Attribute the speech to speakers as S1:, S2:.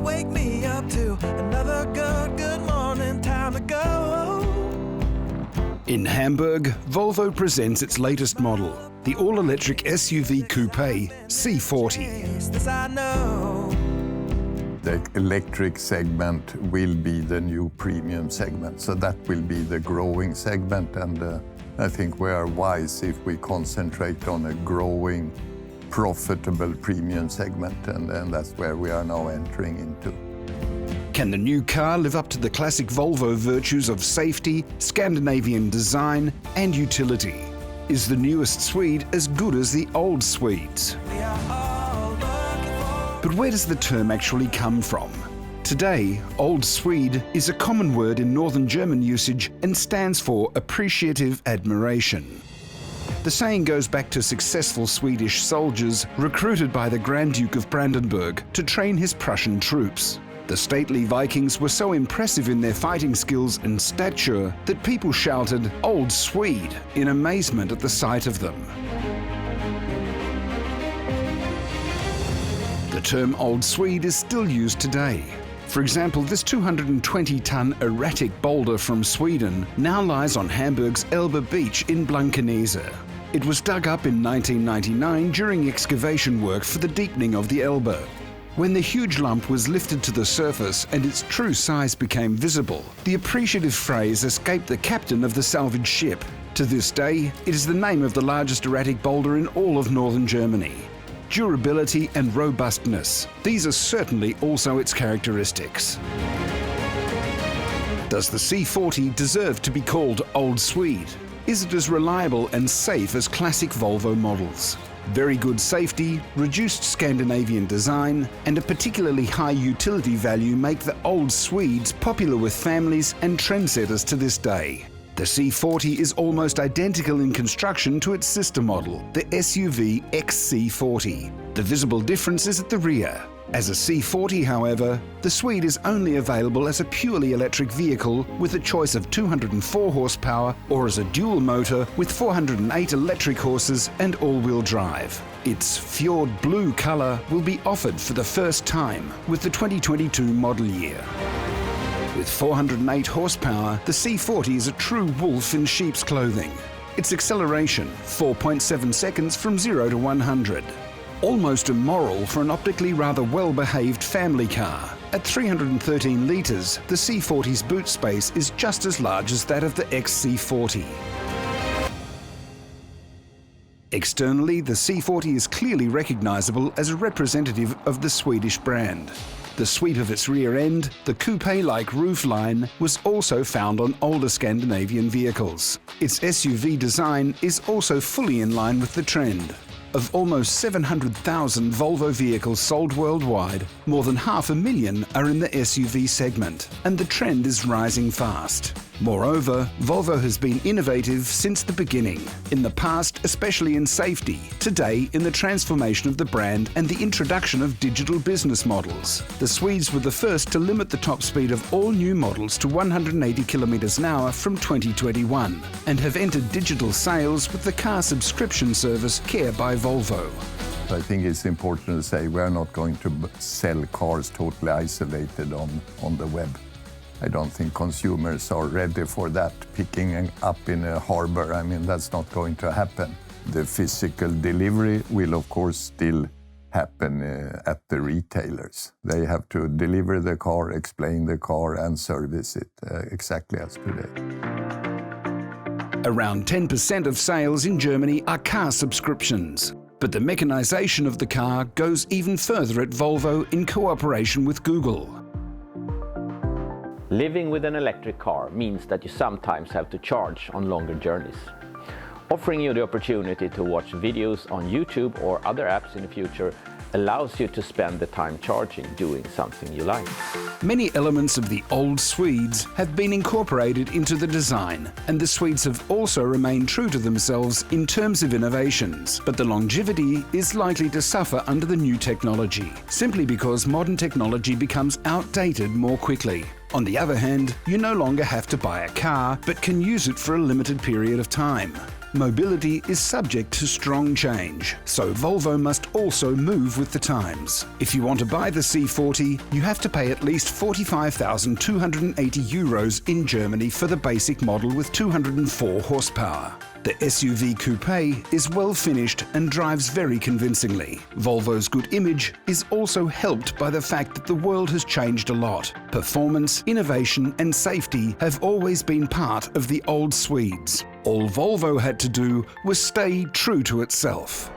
S1: wake me up to another good morning, time to go.
S2: In Hamburg, Volvo presents its latest model, the all-electric SUV coupe C40.
S1: This I know.
S3: The electric segment will be the new premium segment, so that will be the growing segment, and I think we are wise if we concentrate on a growing, profitable premium segment, and that's where we are now entering into.
S2: Can the new car live up to the classic Volvo virtues of safety, Scandinavian design and utility? Is the newest Swede as good as the old Swedes? But where does the term actually come from? Today, Old Swede is a common word in Northern German usage and stands for appreciative admiration. The saying goes back to successful Swedish soldiers recruited by the Grand Duke of Brandenburg to train his Prussian troops. The stately Vikings were so impressive in their fighting skills and stature that people shouted "Old Swede" in amazement at the sight of them. The term Old Swede is still used today. For example, this 220-ton erratic boulder from Sweden now lies on Hamburg's Elbe beach in Blankenese. It was dug up in 1999 during excavation work for the deepening of the Elbe. When the huge lump was lifted to the surface and its true size became visible, the appreciative phrase escaped the captain of the salvaged ship. To this day, it is the name of the largest erratic boulder in all of northern Germany. Durability and robustness, these are certainly also its characteristics. Does the C40 deserve to be called Old Swede? Is it as reliable and safe as classic Volvo models? Very good safety, reduced Scandinavian design, and a particularly high utility value make the Old Swedes popular with families and trendsetters to this day. The C40 is almost identical in construction to its sister model, the SUV XC40. The visible difference is at the rear. As a C40, however, the Swede is only available as a purely electric vehicle with a choice of 204 horsepower or as a dual motor with 408 electric horses and all-wheel drive. Its fjord blue color will be offered for the first time with the 2022 model year. With 408 horsepower, the C40 is a true wolf in sheep's clothing. Its acceleration, 4.7 seconds from 0 to 100. Almost immoral for an optically rather well-behaved family car. At 313 litres, the C40's boot space is just as large as that of the XC40. Externally, the C40 is clearly recognisable as a representative of the Swedish brand. The sweep of its rear end, the coupe-like roofline, was also found on older Scandinavian vehicles. Its SUV design is also fully in line with the trend. Of almost 700,000 Volvo vehicles sold worldwide, more than 500,000 are in the SUV segment, and the trend is rising fast. Moreover, Volvo has been innovative since the beginning, in the past especially in safety, today in the transformation of the brand and the introduction of digital business models. The Swedes were the first to limit the top speed of all new models to 180 km/h from 2021 and have entered digital sales with the car subscription service Care by Volvo.
S3: I think it's important to say we are not going to sell cars totally isolated on the web. I don't think consumers are ready for that, picking up in a harbor. I mean, that's not going to happen. The physical delivery will, of course, still happen at the retailers. They have to deliver the car, explain the car, and service it exactly as today.
S2: Around 10% of sales in Germany are car subscriptions. But the mechanization of the car goes even further at Volvo in cooperation with Google.
S4: Living with an electric car means that you sometimes have to charge on longer journeys. Offering you the opportunity to watch videos on YouTube or other apps in the future allows you to spend the time charging doing something you like.
S2: Many elements of the old Swedes have been incorporated into the design, and the Swedes have also remained true to themselves in terms of innovations. But the longevity is likely to suffer under the new technology, simply because modern technology becomes outdated more quickly. On the other hand, you no longer have to buy a car, but can use it for a limited period of time. Mobility is subject to strong change, so Volvo must also move with the times. If you want to buy the C40, you have to pay at least 45,280 euros in Germany for the basic model with 204 horsepower. The SUV coupe is well finished and drives very convincingly. Volvo's good image is also helped by the fact that the world has changed a lot. Performance, innovation and safety have always been part of the old Swedes. All Volvo had to do was stay true to itself.